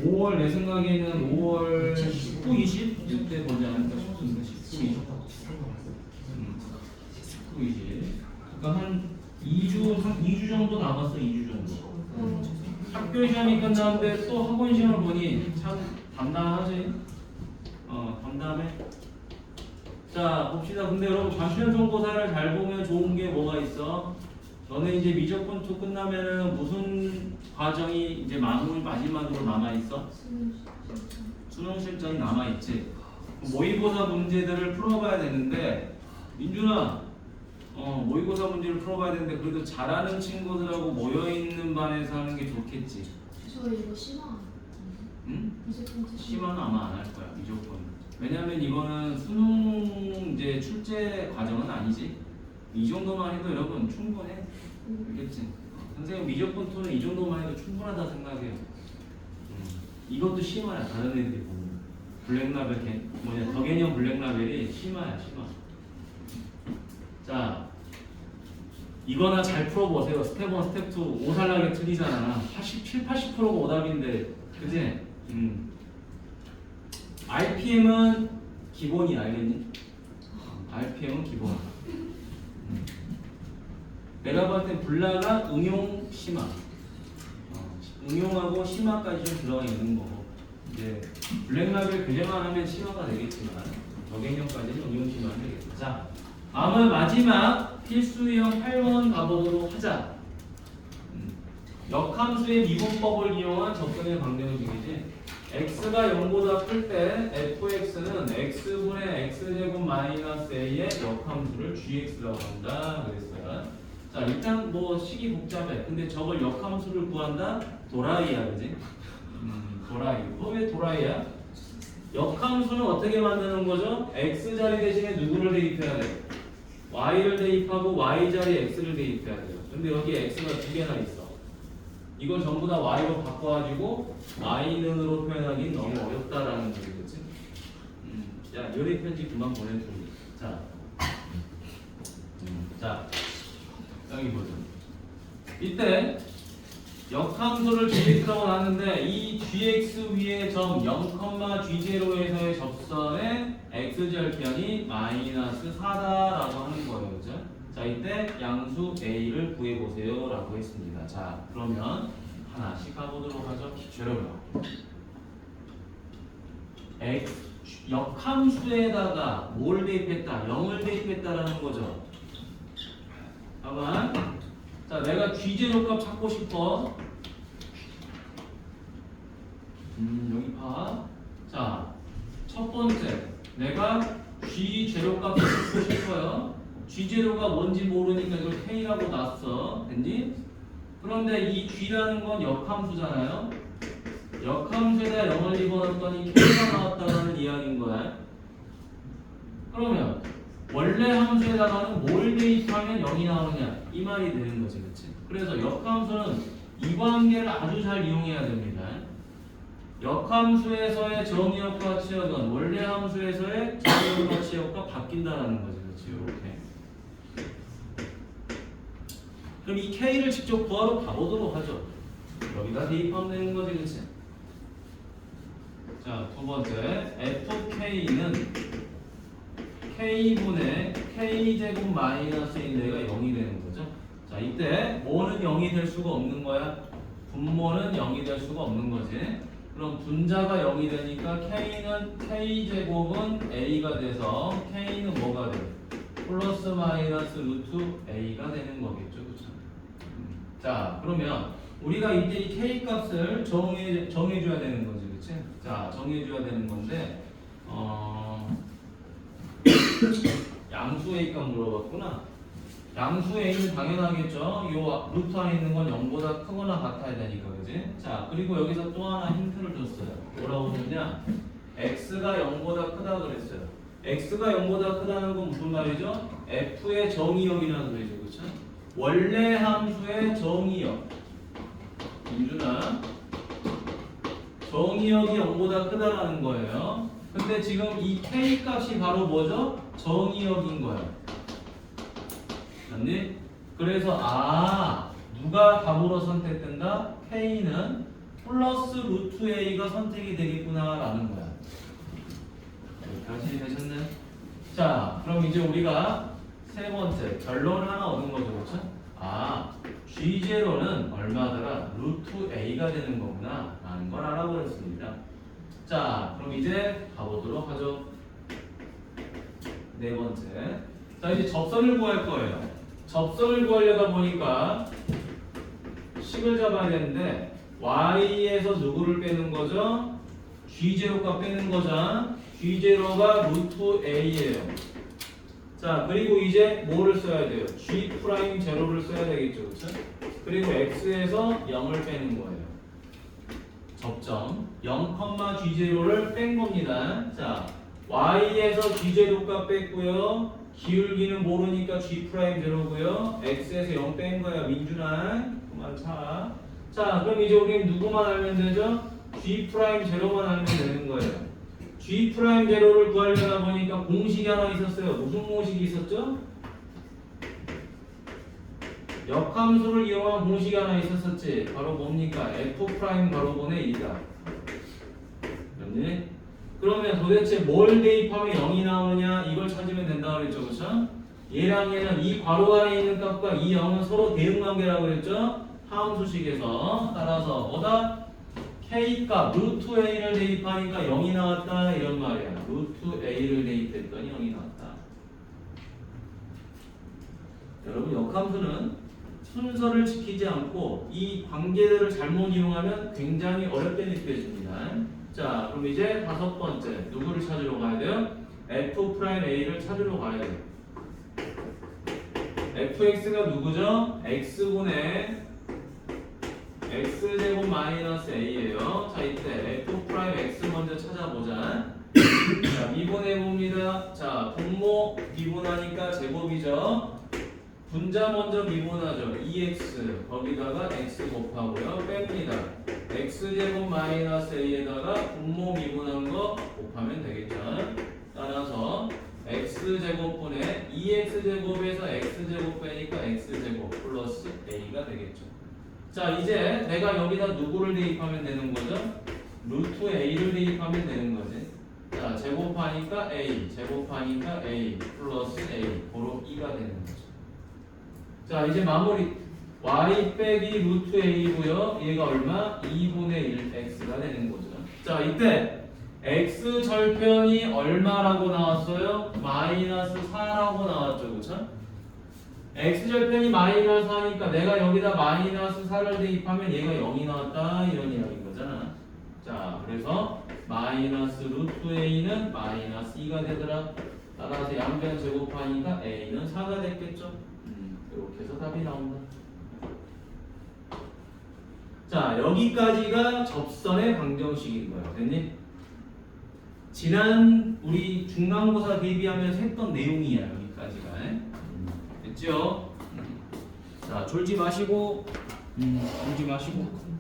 5월 내 생각에는 5월 19, 20 이때 보지 않을까 싶은데 19, 20 19, 20 그러니까 한 2주 정도 남았어. 2주 정도. 학교 시험이 끝나는데 또 학원 시험을 보니 참 담담하지? 담담해. 자 봅시다. 근데 여러분 단편성고사를 잘 보면 좋은 게 뭐가 있어? 너네 이제 미적분투 끝나면은 무슨 과정이 이제 마지막으로 남아 있어? 수능 실전이 남아 있지. 모의고사 문제들을 풀어봐야 되는데 민준아, 모의고사 문제를 풀어봐야 되는데 그래도 잘하는 친구들하고 모여 있는 반에서 하는 게 좋겠지.
저 이거 심화.
응?
무조건
심화는 아마 안 할 거야 미적분. 왜냐면 이거는 수능 이제 출제 과정은 아니지. 이 정도만 해도 여러분 충분해. 알겠지? 선생님 미적분 토는 이 정도만 해도 충분하다 생각해요. 이것도 심화야. 다른 애들이 보면 블랙라벨 더 개념 블랙라벨이 심화야. 심화. 자 이거나 잘 풀어보세요. 스텝 1, 스텝 2 오살나게 틀리잖아. 87, 80%가 오답인데 그지? RPM은 기본이야. 알겠니? RPM은 기본. 내가 봤을 땐 블라가 응용 심화. 응용하고 심화까지 좀 들어가 있는 거고. 이제 블랙라벨 그냥만 하면 심화가 되겠지만 더 개념까지는 응용 심화는 되겠다. 자, 다음은 마지막 필수형 8번 가보도록 하자. 역함수의 미분법을 이용한 접근의 방정식이지. x가 0보다 클 때 fx는 x분의 x제곱 마이너스 a의 역함수를 gx라고 한다 그랬어요. 자 일단 뭐 식이 복잡해. 근데 저걸 역함수를 구한다? 도라이야. 그지? 도라이. 왜 도라이야? 역함수는 어떻게 만드는 거죠? x자리 대신에 누구를 대입해야 돼? y를 대입하고 y자리에 x를 대입해야 돼요. 근데 여기에 x가 두 개나 있어. 이걸 전부 다 y로 바꿔가지고 y는으로 표현하기는 너무 어렵다라는 거겠지. 야 요리 편지 그만 보내주니. 자 여기 보자. 이때 역함수를 gx라고 하는데 이 gx 위의 점 0,g0에서의 접선의 x절편이 마이너스 4다라고 하는 거예요. 그죠? 자 이때 양수 a를 구해보세요 라고 했습니다. 자 그러면 하나씩 가보도록 하죠. 여러분 역함수에다가 뭘 대입했다? 0을 대입했다라는 거죠. 잠깐만. 자 내가 g제로값 찾고 싶어. 여기 봐. 자 첫 번째 내가 g제로값 찾고 싶어요. g제로가 뭔지 모르니까 이걸 k라고 놨어. 됐니? 그런데 이 g라는 건 역함수잖아요. 역함수에다 0을 집어넣었더니 k가 나왔다는 이야기인 거야. 그러면 원래 함수에다가는 뭘 대입하면 0이 나오느냐 이 말이 되는 거지. 그치? 그래서 역함수는 이 관계를 아주 잘 이용해야 됩니다. 역함수에서의 정의역과 치역은 원래 함수에서의 정의역과 치역과 바뀐다라는 거죠. 그렇지? 이렇게. 그럼 이 K를 직접 구하러 가보도록 하죠. 여기다 대입하면 되는 거지, 그렇지? 자, 두 번째 FK는 K분의 K제곱 마이너스인 데가 0이 되는 거죠. 자, 이때 뭐는 0이 될 수가 없는 거야? 분모는 0이 될 수가 없는 거지. 그럼 분자가 0이 되니까 K제곱은 A가 돼서 K는 뭐가 돼? 플러스 마이너스 루트 A가 되는 거겠죠. 그렇죠? 자, 그러면 우리가 이때 이 K 값을 정해줘야 되는 거지. 그치? 자, 정해줘야 되는 건데 양수 A 값 물어봤구나. 양수 A는 당연하겠죠. 요 루트 안에 있는 건 0보다 크거나 같아야 되니까, 그지? 자, 그리고 여기서 또 하나 힌트를 줬어요. 뭐라고 줬냐? X가 0보다 크다 그랬어요. X가 0보다 크다는 건 무슨 말이죠? F의 정의역이라는 소리죠, 그렇죠? 원래 함수의 정의역. 민준아, 정의역이 0보다 크다라는 거예요. 근데 지금 이 K 값이 바로 뭐죠? 정의역인 거예요. 맞니? 그래서 누가 답으로 선택된다? K는 플러스 루트 A가 선택이 되겠구나 라는 거야. 여기까지 되셨네? 자, 그럼 이제 우리가 세 번째 결론 하나 얻은 거죠, 그렇죠? G0는 얼마더라? 루트 A가 되는 거구나 라는 걸 알아버렸습니다. 자, 그럼 이제 가보도록 하죠. 네 번째. 자, 이제 접선을 구할 거예요. 접선을 구하려다 보니까 식을 잡아야 되는데 Y에서 누구를 빼는 거죠? G0가 빼는 거죠. G0가 루트 A예요. 자, 그리고 이제 뭐를 써야 돼요? G'0를 써야 되겠죠. 그렇죠? 그리고 X에서 0을 빼는 거예요. 접점 0,G0를 뺀 겁니다. 자, Y에서 G0가 뺐고요. 기울기는 모르니까 G'0고요. X에서 0 뺀 거야. 민준아. 그만 차. 자, 그럼 이제 우리는 누구만 알면 되죠? G'0만 알면 되는 거예요. G'0를 구하려다 보니까 공식이 하나 있었어요. 무슨 공식이 있었죠? 역함수를 이용한 공식이 하나 있었었지. 바로 뭡니까? F' 가로분의 2다. 그렇니? 그러면 도대체 뭘 대입하면 0이 나오느냐? 이걸 찾으면 된다고 그랬죠. 그렇죠? 얘랑 얘는 이 괄호 안에 있는 값과 이 0은 서로 대응관계라고 그랬죠? 함수식에서. 따라서 뭐다? K값 루트 A를 대입하니까 0이 나왔다 이런 말이야. 루트 A를 대입했더니 0이 나왔다. 여러분, 역함수는 순서를 지키지 않고 이 관계들을 잘못 이용하면 굉장히 어렵게 느껴집니다. 자, 그럼 이제 다섯 번째 누구를 찾으러 가야 돼요? F'A를 찾으러 가야 돼요. fx가 누구죠? x분의 x제곱 마이너스 a예요. 자, 이때 f'x 먼저 찾아보자. 자, 미분해 봅니다. 자, 분모 미분하니까 제곱이죠. 분자 먼저 미분하죠. 2x 거기다가 x 곱하고요. 뺍니다. x제곱 마이너스 a에다가 분모 미분한 거 곱하면 되겠죠. 따라서 x제곱분의 2x제곱에서 x제곱 빼니까 x제곱 플러스 a가 되겠죠. 자, 이제 내가 여기다 누구를 대입하면 되는 거죠? 루트 a를 대입하면 되는 거지. 자, 제곱하니까 a, 제곱하니까 a 플러스 a 고로 2가 되는 거죠. 자, 이제 마무리. y 빼기 루트 a고요. 얘가 얼마? 2분의 1 x가 되는 거죠. 자, 이때 x 절편이 얼마라고 나왔어요? 마이너스 4라고 나왔죠. 그쵸? x 절편이 마이너스 4니까 내가 여기다 마이너스 4를 대입하면 얘가 0이 나왔다 이런 이야기인 거잖아. 자, 그래서 마이너스 루트 a는 마이너스 2가 되더라. 따라서 양변 제곱하니까 a는 4가 됐겠죠. 이렇게 해서 답이 나온다. 자, 여기까지가 접선의 방정식인 거야. 됐니? 지난 우리 중간고사 대비하면서 했던 내용이야. 여기까지가. 됐죠? 자, 졸지 마시고
울지 마시고